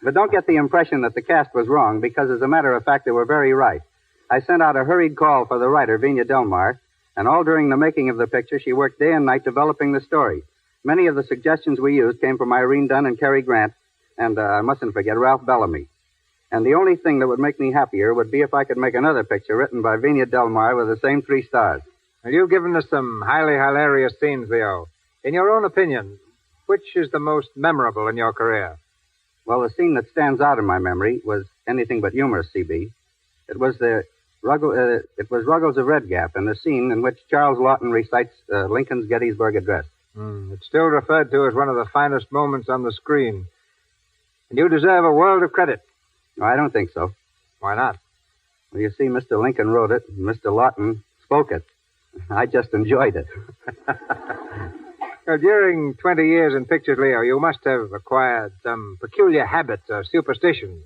But don't get the impression that the cast was wrong, because as a matter of fact, they were very right. I sent out a hurried call for the writer, Vina Delmar, and all during the making of the picture, she worked day and night developing the story. Many of the suggestions we used came from Irene Dunn and Cary Grant, and I mustn't forget Ralph Bellamy. And the only thing that would make me happier would be if I could make another picture written by Vina Delmar with the same 3 stars. Well, you've given us some highly hilarious scenes, Leo. In your own opinion, which is the most memorable in your career? Well, the scene that stands out in my memory was anything but humorous, C.B. It was Ruggles of Red Gap, and the scene in which Charles Lawton recites Lincoln's Gettysburg Address. It's still referred to as one of the finest moments on the screen. And you deserve a world of credit. No, I don't think so. Why not? Well, you see, Mr. Lincoln wrote it, and Mr. Lawton spoke it. I just enjoyed it. Well, during 20 years in pictures, Leo, you must have acquired some peculiar habits or superstitions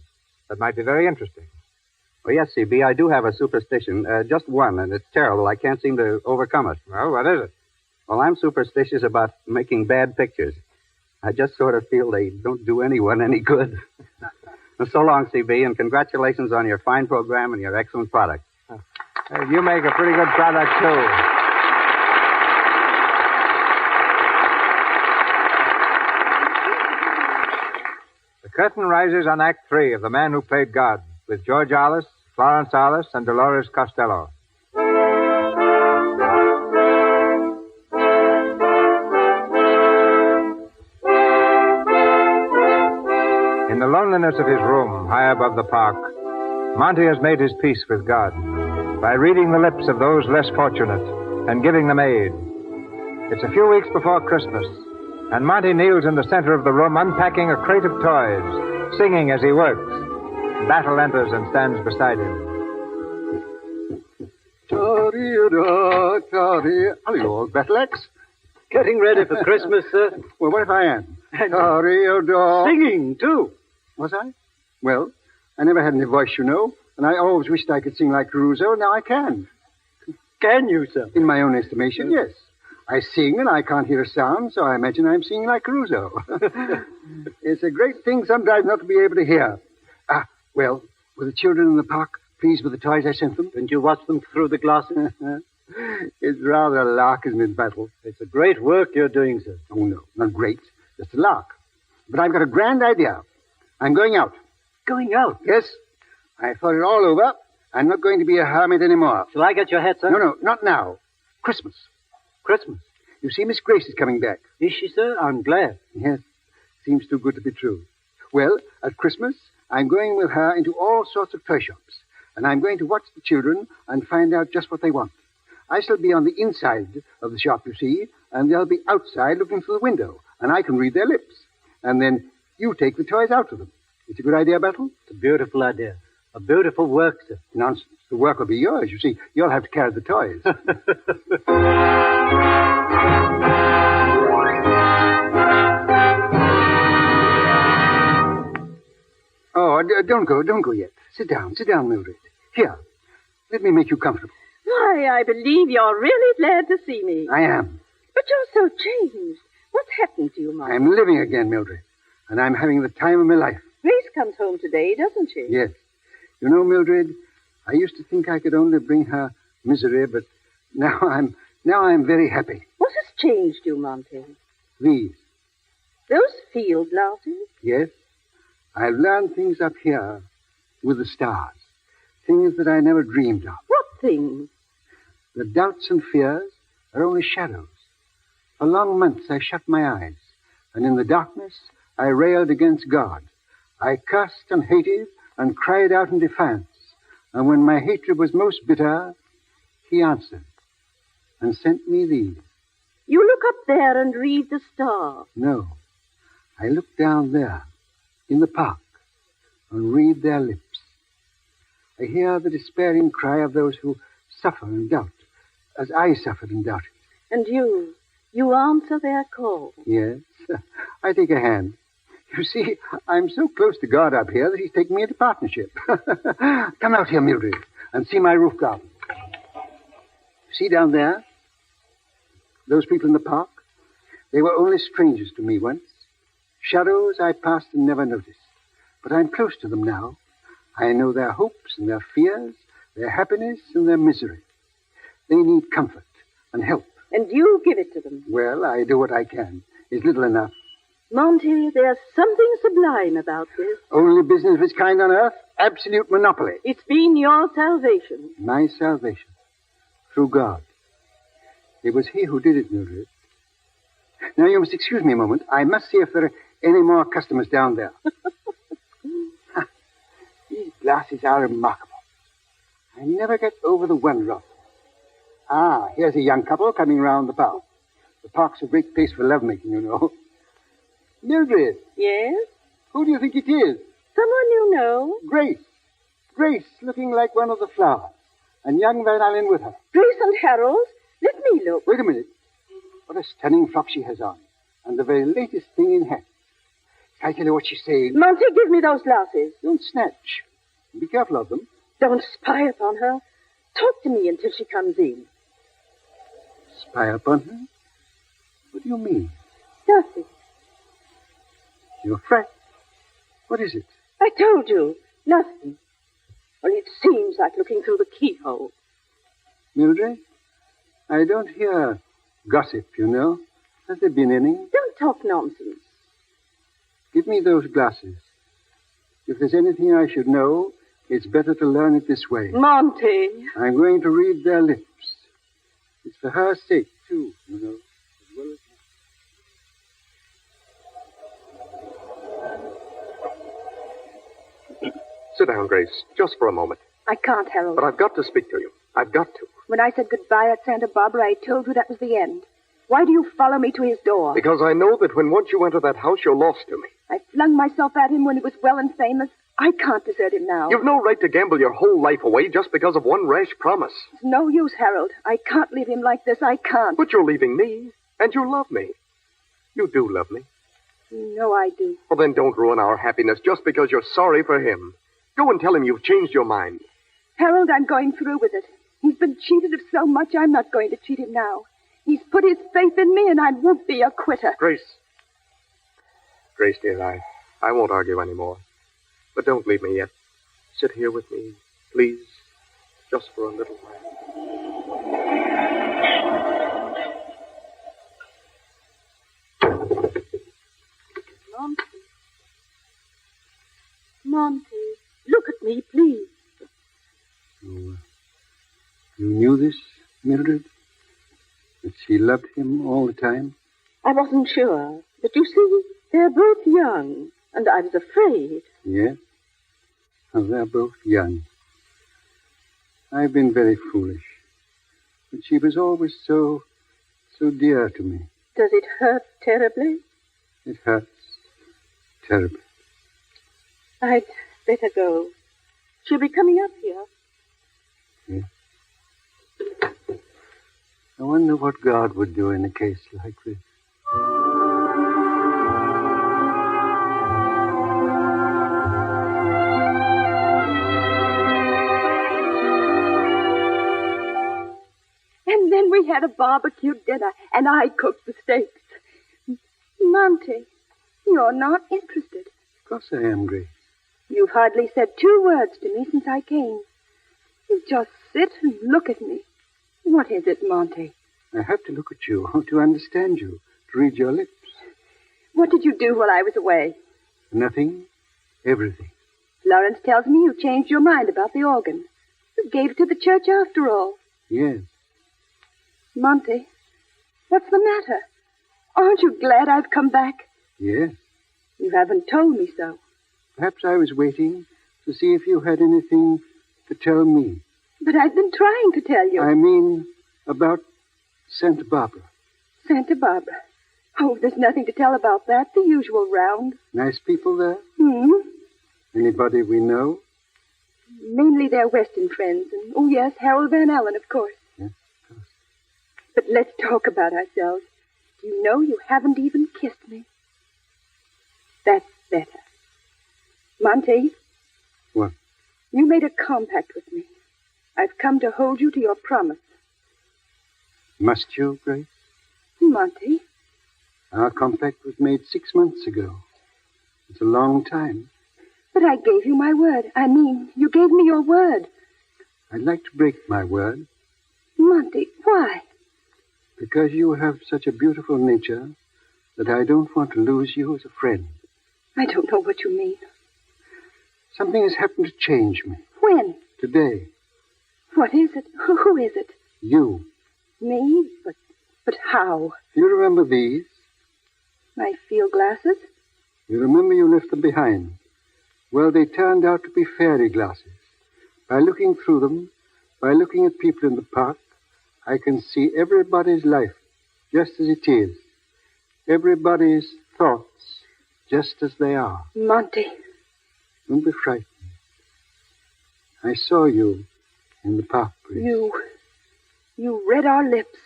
that might be very interesting. Well, yes, C.B., I do have a superstition. Just one, and it's terrible. I can't seem to overcome it. Well, what is it? Well, I'm superstitious about making bad pictures. I just sort of feel they don't do anyone any good. So long, C.B., and congratulations on your fine program and your excellent product. You make a pretty good product, too. The curtain rises on Act 3 of The Man Who Played God, with George Arliss, Florence Arliss, and Dolores Costello. In the loneliness of his room, high above the park, Monty has made his peace with God by reading the lips of those less fortunate and giving them aid. It's a few weeks before Christmas, and Monty kneels in the center of the room unpacking a crate of toys, singing as he works. Battle enters and stands beside him. Hello, old Battleaxe. Getting ready for Christmas, sir? Well, what if I am? Singing, too. Was I? Well, I never had any voice, you know, and I always wished I could sing like Caruso. Now I can. Can you, sir? In my own estimation, yes. I sing and I can't hear a sound, so I imagine I'm singing like Caruso. It's a great thing sometimes not to be able to hear. Well, were the children in the park pleased with the toys I sent them? Didn't you watch them through the glasses? It's rather a lark, isn't it, Battle? It's a great work you're doing, sir. Oh, no, not great. Just a lark. But I've got a grand idea. I'm going out. Going out? Yes. I thought it all over. I'm not going to be a hermit anymore. Shall I get your hat, sir? No, not now. Christmas. Christmas? You see, Miss Grace is coming back. Is she, sir? I'm glad. Yes. Seems too good to be true. Well, at Christmas, I'm going with her into all sorts of toy shops. And I'm going to watch the children and find out just what they want. I shall be on the inside of the shop, you see, and they'll be outside looking through the window, and I can read their lips. And then you take the toys out to them. It's a good idea, Battle? It's a beautiful idea. A beautiful work, sir. Nonsense. The work will be yours, you see. You'll have to carry the toys. Oh, don't go yet. Sit down, Mildred. Here, let me make you comfortable. Why, I believe you're really glad to see me. I am. But you're so changed. What's happened to you, Mom? I'm living again, Mildred. And I'm having the time of my life. Grace comes home today, doesn't she? Yes. You know, Mildred, I used to think I could only bring her misery, but now I'm very happy. What has changed you, Monty? These. Those field glasses? Yes. I've learned things up here with the stars. Things that I never dreamed of. What things? The doubts and fears are only shadows. For long months I shut my eyes, And in the darkness, I railed against God. I cursed and hated and cried out in defiance. And when my hatred was most bitter, he answered and sent me these. You look up there and read the star. No, I look down there in the park and read their lips. I hear the despairing cry of those who suffer and doubt, as I suffered and doubted. And you answer their call. Yes, I take a hand. You see, I'm so close to God up here that he's taken me into partnership. Come out here, Mildred, and see my roof garden. See down there? Those people in the park? They were only strangers to me once. Shadows I passed and never noticed. But I'm close to them now. I know their hopes and their fears, their happiness and their misery. They need comfort and help. And you give it to them. Well, I do what I can. It's little enough. Monty, there's something sublime about this. Only business of its kind on earth. Absolute monopoly. It's been your salvation. My salvation. Through God. It was he who did it, Mildred. Now, you must excuse me a moment. I must see if there are any more customers down there. These glasses are remarkable. I never get over the wonder of them. Ah, here's a young couple coming round the park. The park's a great place for lovemaking, you know. Mildred. Yes? Who do you think it is? Someone you know. Grace. Grace, looking like one of the flowers. And young Van Allen with her. Grace and Harold? Let me look. Wait a minute. What a stunning frock she has on. And the very latest thing in hats. I tell you what she's saying. Monty, give me those glasses. Don't snatch. Be careful of them. Don't spy upon her. Talk to me until she comes in. Spy upon her? What do you mean? Nothing. You're frightened. What is it? I told you. Nothing. Well, it seems like looking through the keyhole. Mildred, I don't hear gossip, you know. Has there been any? Don't talk nonsense. Give me those glasses. If there's anything I should know, it's better to learn it this way. Monty. I'm going to read their lips. It's for her sake, too, you know, as well as mine. Sit down, Grace, just for a moment. I can't, Harold. But I've got to speak to you. I've got to. When I said goodbye at Santa Barbara, I told you that was the end. Why do you follow me to his door? Because I know that when once you enter that house, you're lost to me. I flung myself at him when he was well and famous. I can't desert him now. You've no right to gamble your whole life away just because of one rash promise. It's no use, Harold. I can't leave him like this. I can't. But you're leaving me, and you love me. You do love me. You know I do. Well, then don't ruin our happiness just because you're sorry for him. Go and tell him you've changed your mind. Harold, I'm going through with it. He's been cheated of so much, I'm not going to cheat him now. He's put his faith in me, and I won't be a quitter. Grace. Grace, dear, I won't argue anymore. But don't leave me yet. Sit here with me, please, just for a little while. Monty, look at me, please. You knew this, Mildred? That she loved him all the time? I wasn't sure. But you see, they're both young, and I was afraid. Yes? Oh, they're both young. I've been very foolish. But she was always so dear to me. Does it hurt terribly? It hurts terribly. I'd better go. She'll be coming up here. Yes. I wonder what God would do in a case like this. And then we had a barbecue dinner, and I cooked the steaks. Monty, you're not interested. Of course I am, Grace. You've hardly said 2 words to me since I came. You just sit and look at me. What is it, Monty? I have to look at you to understand you, to read your lips. What did you do while I was away? Nothing, everything. Florence tells me you changed your mind about the organ. You gave it to the church after all. Yes. Monty, what's the matter? Aren't you glad I've come back? Yes. You haven't told me so. Perhaps I was waiting to see if you had anything to tell me. But I've been trying to tell you. I mean, about Santa Barbara. Santa Barbara. Oh, there's nothing to tell about that. The usual round. Nice people there? Hmm? Anybody we know? Mainly their Western friends. And, oh, yes, Harold Van Allen, of course. Yes, of course. But let's talk about ourselves. Do you know you haven't even kissed me? That's better. Monty? What? You made a compact with me. I've come to hold you to your promise. Must you, Grace? Monty? Our compact was made 6 months ago. It's a long time. But I gave you my word. I mean, you gave me your word. I'd like to break my word. Monty, why? Because you have such a beautiful nature that I don't want to lose you as a friend. I don't know what you mean. Something has happened to change me. When? Today. What is it? Who is it? You. Me? But how? Do you remember these? My field glasses? You remember you left them behind. Well, they turned out to be fairy glasses. By looking through them, by looking at people in the park, I can see everybody's life just as it is. Everybody's thoughts just as they are. Monty. Don't be frightened. I saw you in the park, Grace. You read our lips.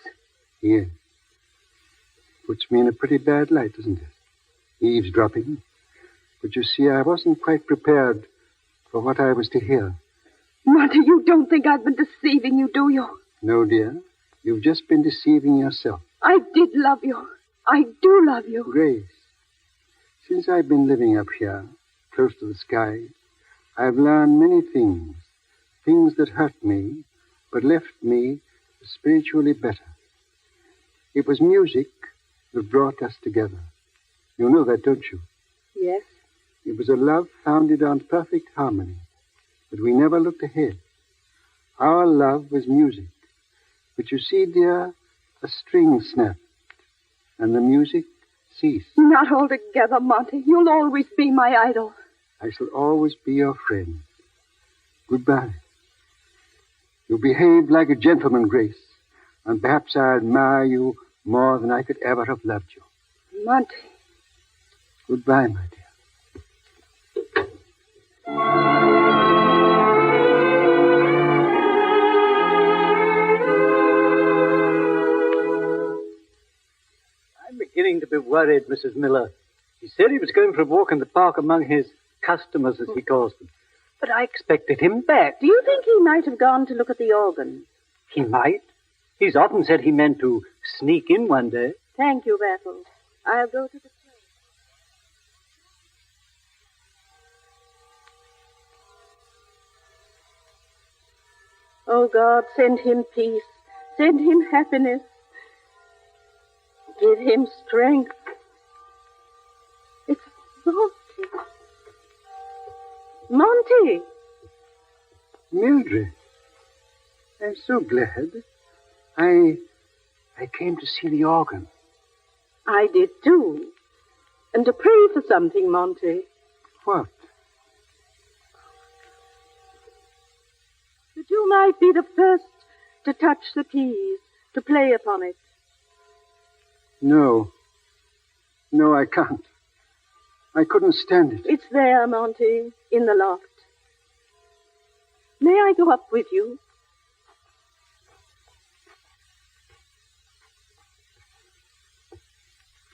Yes. Puts me in a pretty bad light, doesn't it? Eavesdropping. But you see, I wasn't quite prepared for what I was to hear. Monty, you don't think I've been deceiving you, do you? No, dear. You've just been deceiving yourself. I did love you. I do love you. Grace, since I've been living up here, close to the sky, I've learned many things. Things that hurt me, but left me spiritually better. It was music that brought us together. You know that, don't you? Yes. It was a love founded on perfect harmony, but we never looked ahead. Our love was music. But you see, dear, a string snapped, and the music ceased. Not altogether, Monty. You'll always be my idol. I shall always be your friend. Goodbye. You behaved like a gentleman, Grace, and perhaps I admire you more than I could ever have loved you. Monty. Goodbye, my dear. I'm beginning to be worried, Mrs. Miller. He said he was going for a walk in the park among his customers, as he calls them. But I expected him back. Do you think he might have gone to look at the organ? He might. He's often said he meant to sneak in one day. Thank you, Raffles. I'll go to the train. Oh, God, send him peace. Send him happiness. Give him strength. It's Monty. Monty! Mildred, I'm so glad. I came to see the organ. I did, too. And to pray for something, Monty. What? That you might be the first to touch the keys, to play upon it. No, I can't. I couldn't stand it. It's there, Monty, in the loft. May I go up with you?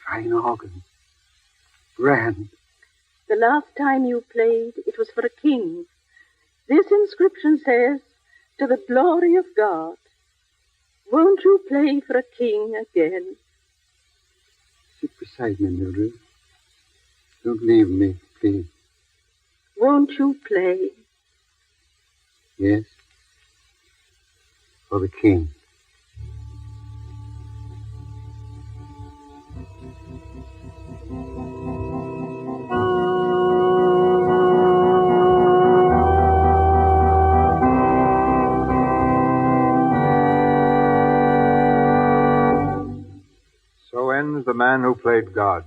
Fine organ. Grand. The last time you played, it was for a king. This inscription says, to the glory of God. Won't you play for a king again? Sit beside me, Mildred. Don't leave me, please. Won't you play? Yes. For the king. So ends The Man Who Played God.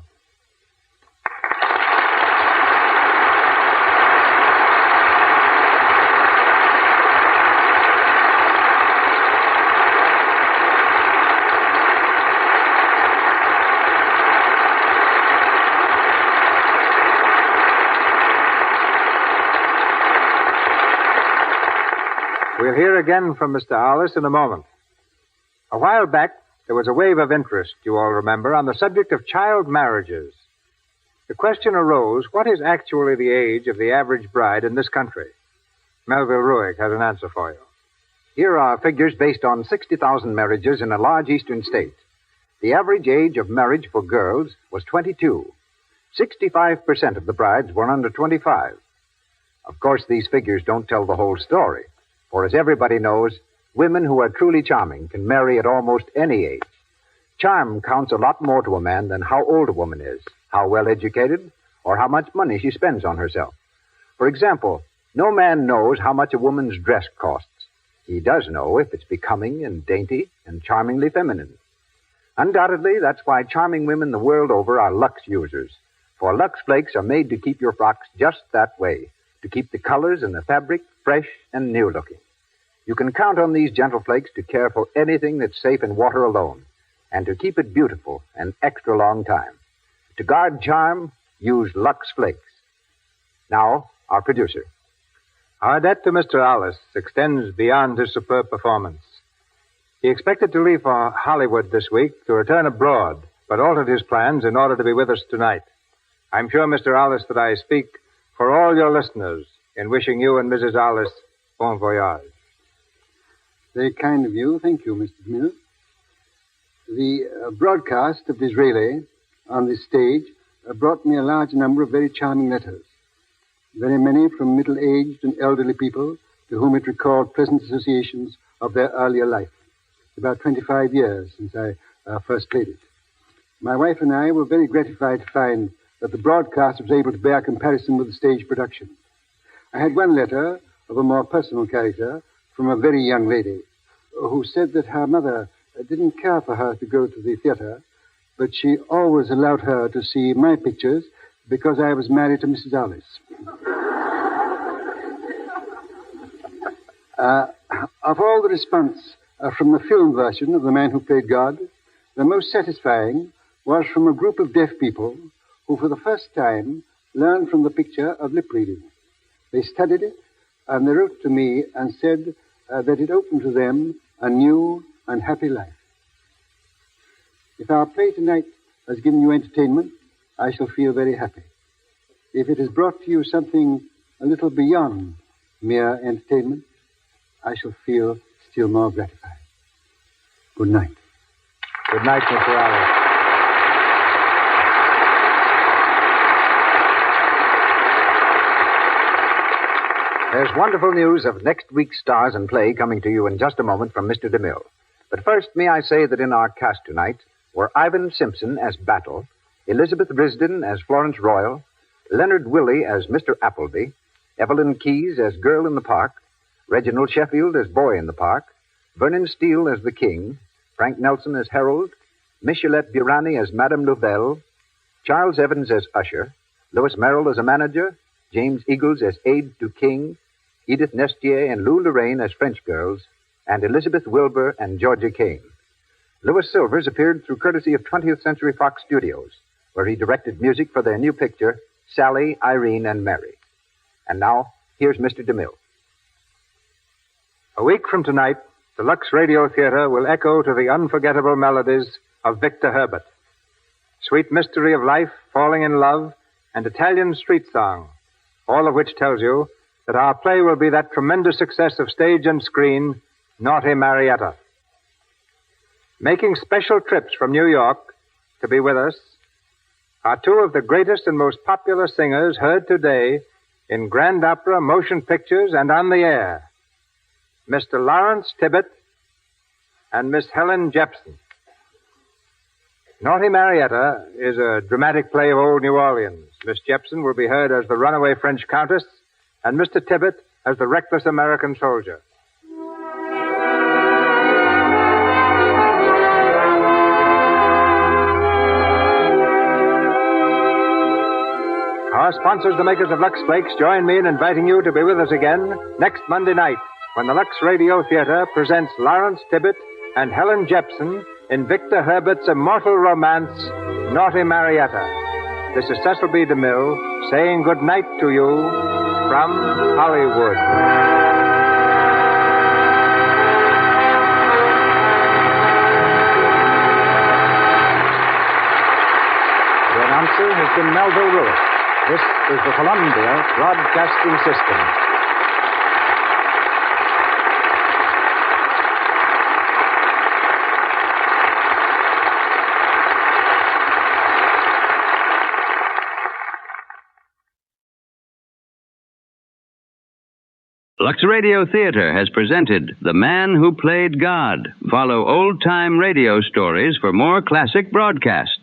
We'll hear again from Mr. Arliss in a moment. A while back, there was a wave of interest, you all remember, on the subject of child marriages. The question arose, what is actually the age of the average bride in this country? Melville Ruick has an answer for you. Here are figures based on 60,000 marriages in a large eastern state. The average age of marriage for girls was 22. 65% of the brides were under 25. Of course, these figures don't tell the whole story, for as everybody knows, women who are truly charming can marry at almost any age. Charm counts a lot more to a man than how old a woman is, how well educated, or how much money she spends on herself. For example, no man knows how much a woman's dress costs. He does know if it's becoming and dainty and charmingly feminine. Undoubtedly, that's why charming women the world over are Lux users. For Lux Flakes are made to keep your frocks just that way, to keep the colors and the fabric fresh and new-looking. You can count on these gentle flakes to care for anything that's safe in water alone, and to keep it beautiful an extra long time. To guard charm, use Lux Flakes. Now, our producer. Our debt to Mr. Arliss extends beyond his superb performance. He expected to leave for Hollywood this week to return abroad, but altered his plans in order to be with us tonight. I'm sure, Mr. Arliss, that I speak for all your listeners in wishing you and Mrs. Arliss bon voyage. Very kind of you. Thank you, Mr. DeMille. The broadcast of Disraeli on this stage brought me a large number of very charming letters. Very many from middle-aged and elderly people to whom it recalled pleasant associations of their earlier life. About 25 years since I first played it. My wife and I were very gratified to find that the broadcast was able to bear comparison with the stage production. I had one letter of a more personal character from a very young lady who said that her mother didn't care for her to go to the theater, but she always allowed her to see my pictures because I was married to Mrs. Arliss. Of all the response from the film version of The Man Who Played God, the most satisfying was from a group of deaf people who for the first time learned from the picture of lip reading. They studied it, and they wrote to me and said that it opened to them a new and happy life. If our play tonight has given you entertainment, I shall feel very happy. If it has brought to you something a little beyond mere entertainment, I shall feel still more gratified. Good night. Good night, Mr. Arliss. There's wonderful news of next week's stars and play coming to you in just a moment from Mr. DeMille. But first, may I say that in our cast tonight were Ivan Simpson as Battle, Elizabeth Risden as Florence Royle, Leonard Willey as Mr. Appleby, Evelyn Keyes as Girl in the Park, Reginald Sheffield as Boy in the Park, Vernon Steele as the King, Frank Nelson as Harold, Michelet Burani as Madame Louvel, Charles Evans as Usher, Louis Merrill as a manager, James Eagles as aide to King, Edith Nestier and Lou Lorraine as French girls, and Elizabeth Wilbur and Georgia Kane. Louis Silvers appeared through courtesy of 20th Century Fox Studios, where he directed music for their new picture, Sally, Irene, and Mary. And now, here's Mr. DeMille. A week from tonight, the Lux Radio Theater will echo to the unforgettable melodies of Victor Herbert. Sweet Mystery of Life, Falling in Love, and Italian Street Song, all of which tells you that our play will be that tremendous success of stage and screen, Naughty Marietta. Making special trips from New York to be with us are two of the greatest and most popular singers heard today in grand opera, motion pictures, and on the air. Mr. Lawrence Tibbett and Miss Helen Jepson. Naughty Marietta is a dramatic play of old New Orleans. Miss Jepson will be heard as the runaway French countess, and Mr. Tibbett as the reckless American soldier. Our sponsors, the makers of Lux Flakes, join me in inviting you to be with us again next Monday night when the Lux Radio Theater presents Lawrence Tibbett and Helen Jepson in Victor Herbert's immortal romance, Naughty Marietta. This is Cecil B. DeMille saying good night to you from Hollywood. been Melville Ruick. This is the Columbia Broadcasting System. Lux Radio Theater has presented The Man Who Played God. Follow old-time radio stories for more classic broadcasts.